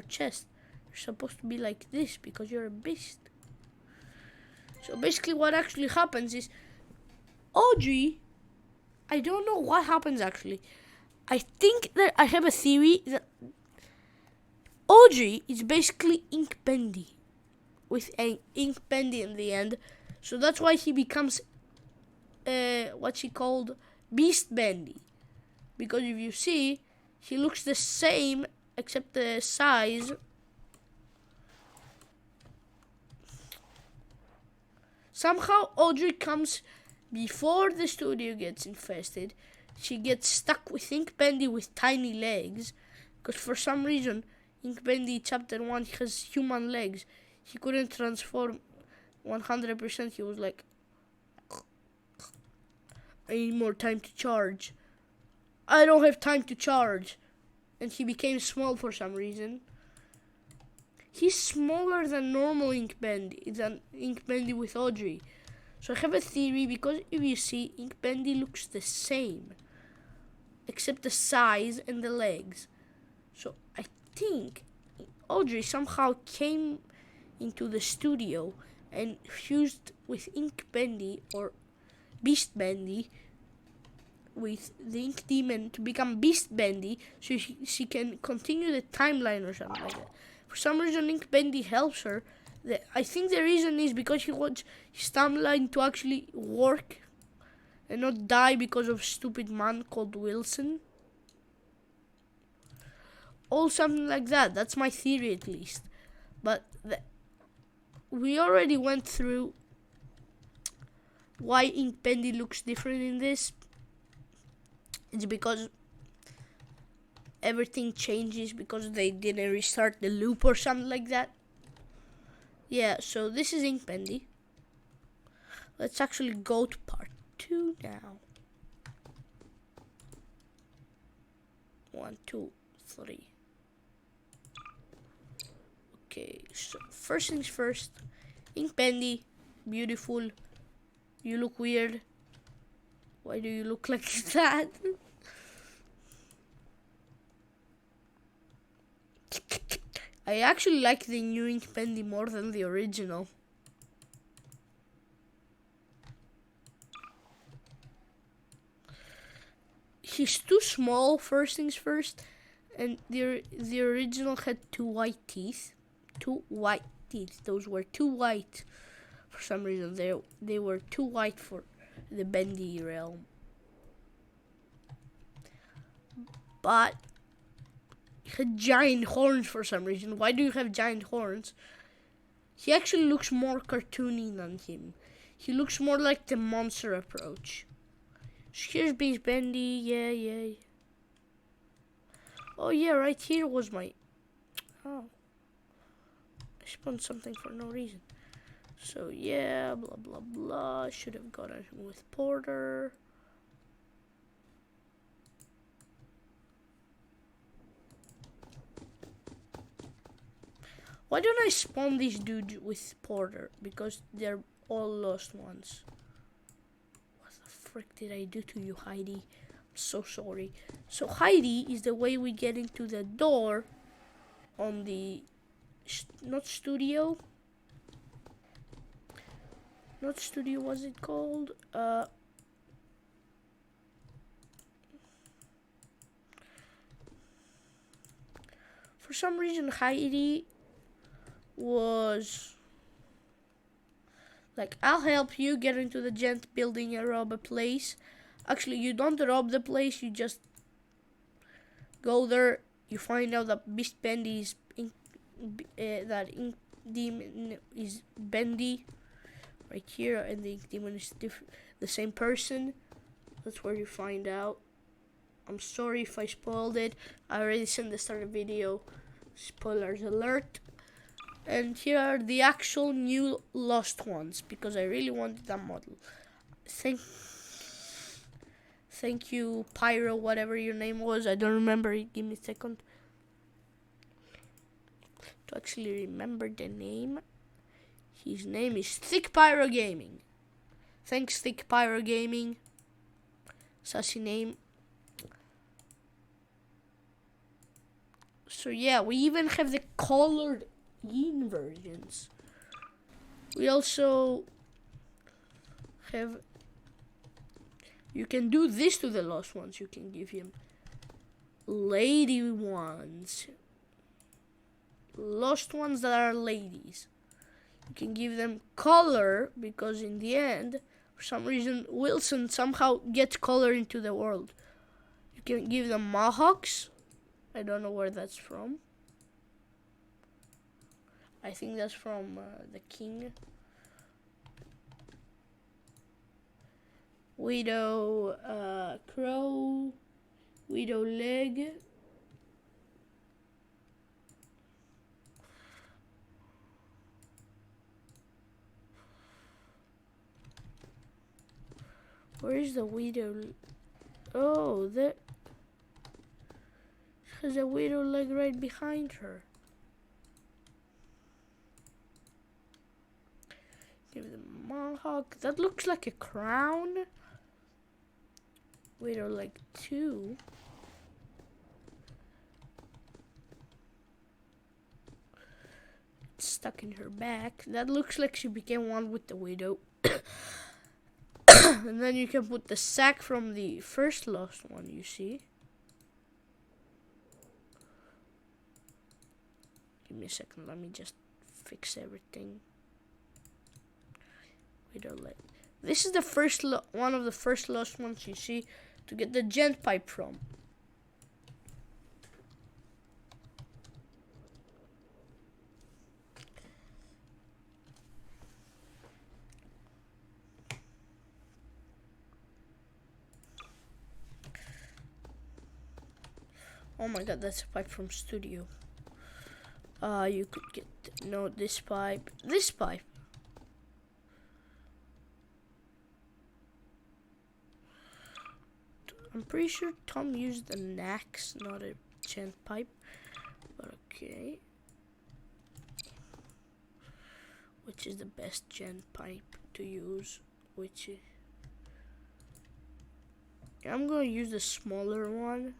chest? You're supposed to be like this because you're a beast. So basically what actually happens is Audrey, I don't know what happens actually. I think that I have a theory that Audrey is basically Ink Bendy with an Ink Bendy in the end. So that's why he becomes what she called Beast Bendy. Because if you see, he looks the same except the size. Somehow Audrey comes before the studio gets infested. She gets stuck with Ink Bendy with tiny legs. Because for some reason, Ink Bendy chapter 1 has human legs. He couldn't transform 100%. He was like, I need more time to charge. I don't have time to charge. And he became small for some reason. He's smaller than normal Ink Bendy with Audrey. So I have a theory, because if you see, Ink Bendy looks the same, except the size and the legs. So I think Audrey somehow came into the studio and fused with Ink Bendy or Beast Bendy with the Ink Demon to become Beast Bendy, so she can continue the timeline or something like that. For some reason, Ink Bendy helps her. I think the reason is because he wants his timeline to actually work and not die because of a stupid man called Wilson. Or something like that. That's my theory at least. But we already went through why Ink Bendy looks different in this. It's because everything changes because they didn't restart the loop or something like that. Yeah, so this is Ink Bendy. Let's actually go to part 2 now. 1, 2, 3. Okay, so first things first. Ink Bendy, beautiful. You look weird. Why do you look like that? I actually like the new Ink Bendy more than the original. He's too small, first things first, and the original had 2 white teeth. 2 white teeth. Those were too white for some reason. They were too white for the Bendy realm. But he had giant horns for some reason. Why do you have giant horns? He actually looks more cartoony than him. He looks more like the monster approach. So here's Beast Bendy. Yeah. Oh yeah, right here was my... Oh. I spawned something for no reason. So yeah, blah blah blah. Should have gotten him with Porter. Why don't I spawn these dudes with Porter? Because they're all lost ones. What the frick did I do to you, Heidi? I'm so sorry. So Heidi is the way we get into the door on the... Not studio, what's it called? For some reason, Heidi was like, I'll help you get into the giant building and rob a place. Actually, you don't rob the place, you just go there. You find out that Beast Bendy is that Ink Demon is Bendy right here, and the Ink Demon is the same person. That's where you find out. I'm sorry if I spoiled it. I already sent the start of the video. Spoilers alert. And here are the actual new lost ones, because I really wanted that model. Thank you, Pyro, whatever your name was. I don't remember it. Give me a second to actually remember the name. His name is Thick Pyro Gaming. Thanks, Thick Pyro Gaming. Sassy name. So yeah, we even have the colored in versions. We also have, you can do this to the lost ones. You can give him lady ones, lost ones that are ladies. You can give them color, because in the end, for some reason, Wilson somehow gets color into the world. You can give them mohawks. I don't know where that's from. I think that's from the king. Widow crow, widow leg. Where is the widow? Oh, there. There's a widow leg right behind her. Give them a mohawk. That looks like a crown. Widow leg 2. It's stuck in her back. That looks like she became one with the widow. And then you can put the sack from the first lost one, you see. Give me a second, let me just fix everything. Widow leg. This is the first one of the first lost ones you see to get the gent pipe from. Oh my god, that's a pipe from studio. You could get, no, this pipe. This pipe. I'm pretty sure Tom used an axe, not a gent pipe. But okay. Which is the best gent pipe to use? Which is... I'm gonna use the smaller one.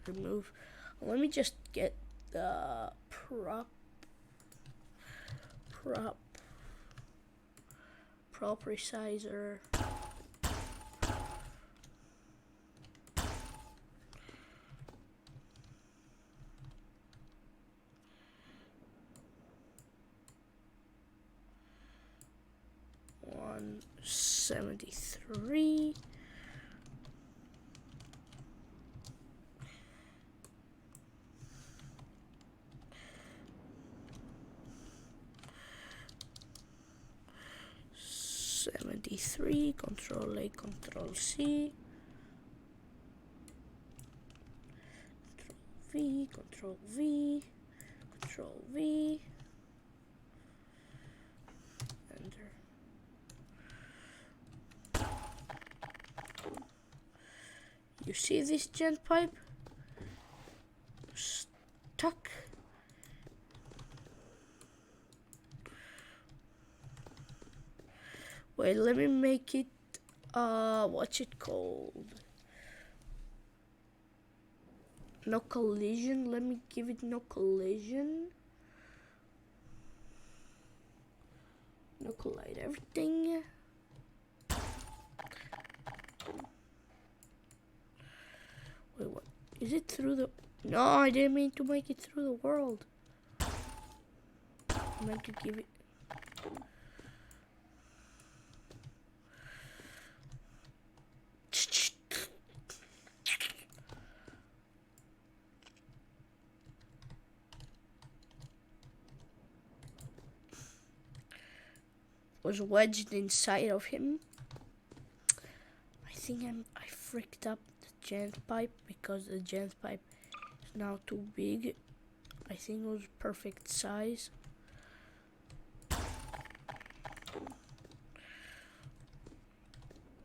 Remove. Let me just get the prop resizer. $173. Control A, Control C, Control V, Control V, Enter. You see this gent pipe? Stuck. Wait, let me make it, what's it called? No collision, let me give it no collision. No collide everything. Wait, what? Is it through the... No, I didn't mean to make it through the world. I meant to give it... Was wedged inside of him. I think I fricked up the gent pipe because the gent pipe is now too big. I think it was perfect size.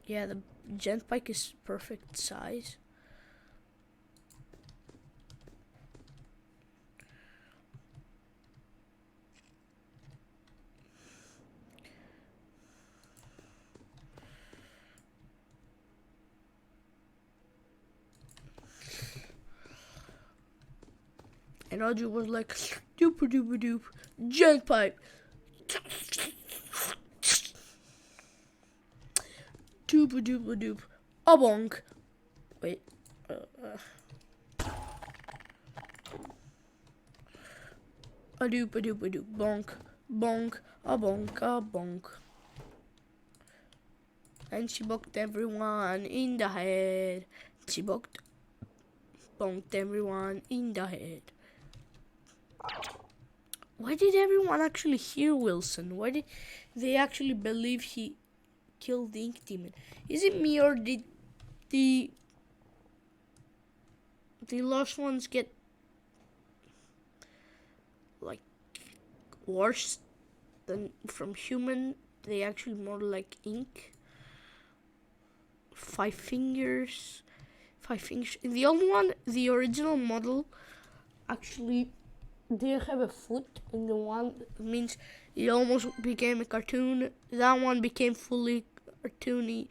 Yeah, the gent pipe is perfect size. And Audrey was like, doop doop doop, jank pipe. Doop doop doop, a bonk. Wait. A doop doop, bonk, bonk, a bonk, a bonk. And she bonked everyone in the head. She bonked everyone in the head. Why did everyone actually hear Wilson? Why did they actually believe he killed the Ink Demon? Is it me, or did the lost ones get like worse than from human? They actually more like ink. 5 fingers. In the old one, the original model actually didn't have a foot. In the one, means it almost became a cartoon. That one became fully cartoony.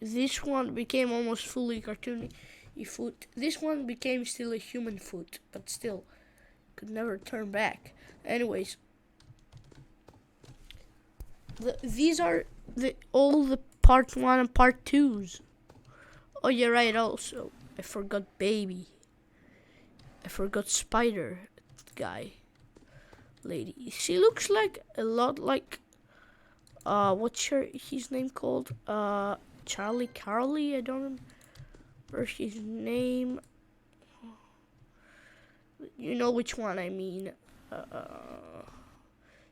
This one became almost fully cartoony foot. This one became still a human foot, but still could never turn back. Anyways, these are all the part 1 and part 2s. Oh, you're right. Also, I forgot Baby. I forgot Spider guy, lady. She looks like a lot like what's his name called? Charlie Carly. I don't remember his name. You know which one I mean.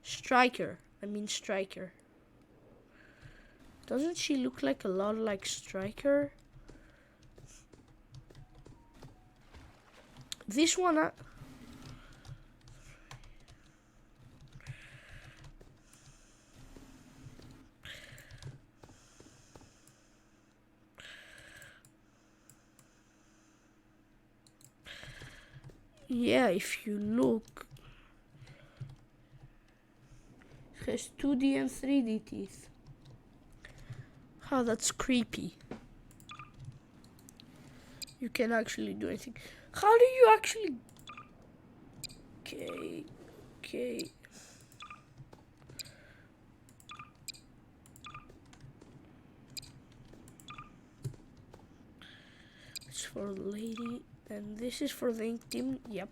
Striker. Striker. Doesn't she look like a lot like Striker? This one, yeah, if you look, it has 2D and 3D teeth. Oh, that's creepy. You can actually do anything. How do you actually... Okay. It's for the lady, and this is for the Ink Demon. Yep.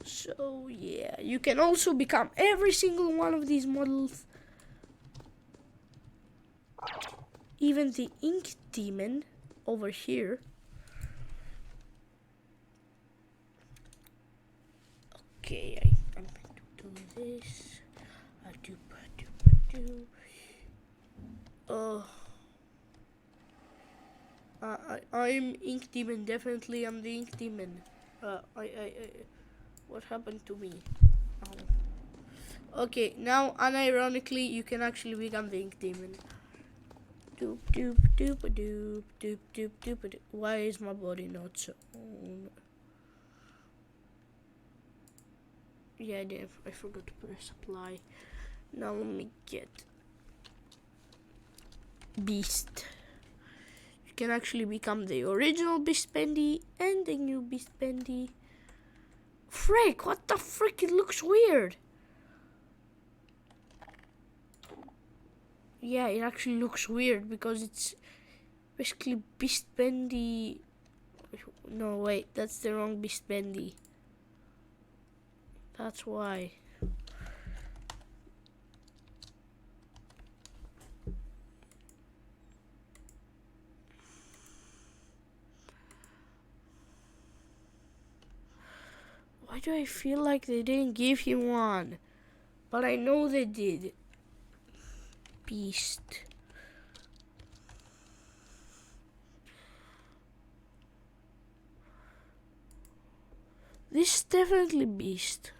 So, yeah. You can also become every single one of these models. Even the Ink Demon over here. Okay, I'm going to do this. I'm Ink Demon. Definitely, I'm the Ink Demon. What happened to me? Okay, now unironically, you can actually become the Ink Demon. Doop doop doop doop doop doop doop. Why is my body not so? Yeah, I forgot to press apply. Now let me get Beast. You can actually become the original Beast Bendy and the new Beast Bendy. Frick, what the frick? It looks weird. Yeah, it actually looks weird because it's basically Beast Bendy. No, wait, that's the wrong Beast Bendy. That's why. Why do I feel like they didn't give him one? But I know they did. Beast. This is definitely Beast.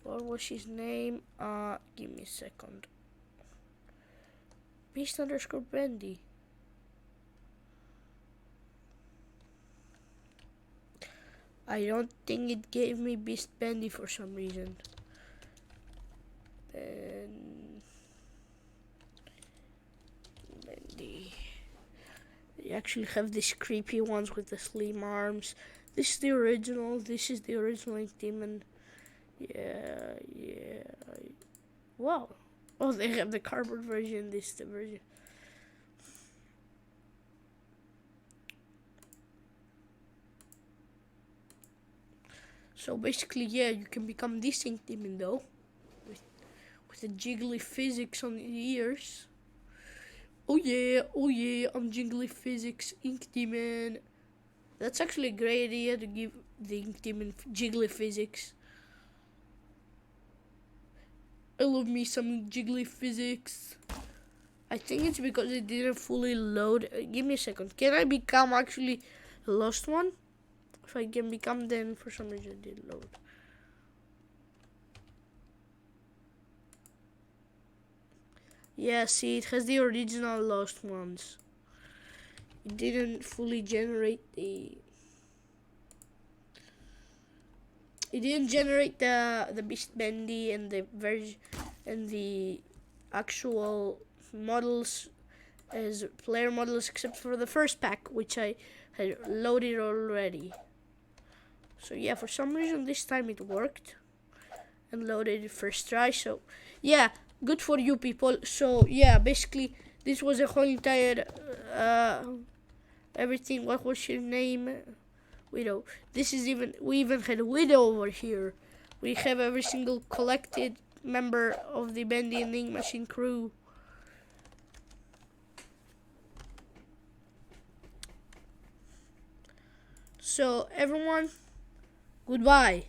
What was his name? Give me a second. Beast _ Bendy. I don't think it gave me Beast Bendy for some reason. Then Bendy. You actually have these creepy ones with the slim arms. This is the original. This is the original Ink Demon. Yeah. Wow. Oh, they have the cardboard version. This is the version. So basically, yeah, you can become this Ink Demon though, with the jiggly physics on the ears. Oh yeah, I'm jiggly physics Ink Demon. That's actually a great idea to give the Ink Demon jiggly physics. I love me some jiggly physics. I think it's because it didn't fully load. Give me a second. Can I become actually the lost one? If I can become, then for some reason it didn't load. Yeah, see, it has the original lost ones. It didn't fully generate the... It didn't generate the Beast Bendy and the actual models as player models, except for the first pack, which I had loaded already. So yeah, for some reason this time it worked and loaded it first try. So yeah, good for you people. So yeah, basically this was a whole entire everything. What was your name? Widow. We even had a Widow over here. We have every single collected member of the Bendy and Ink Machine crew. So everyone, goodbye.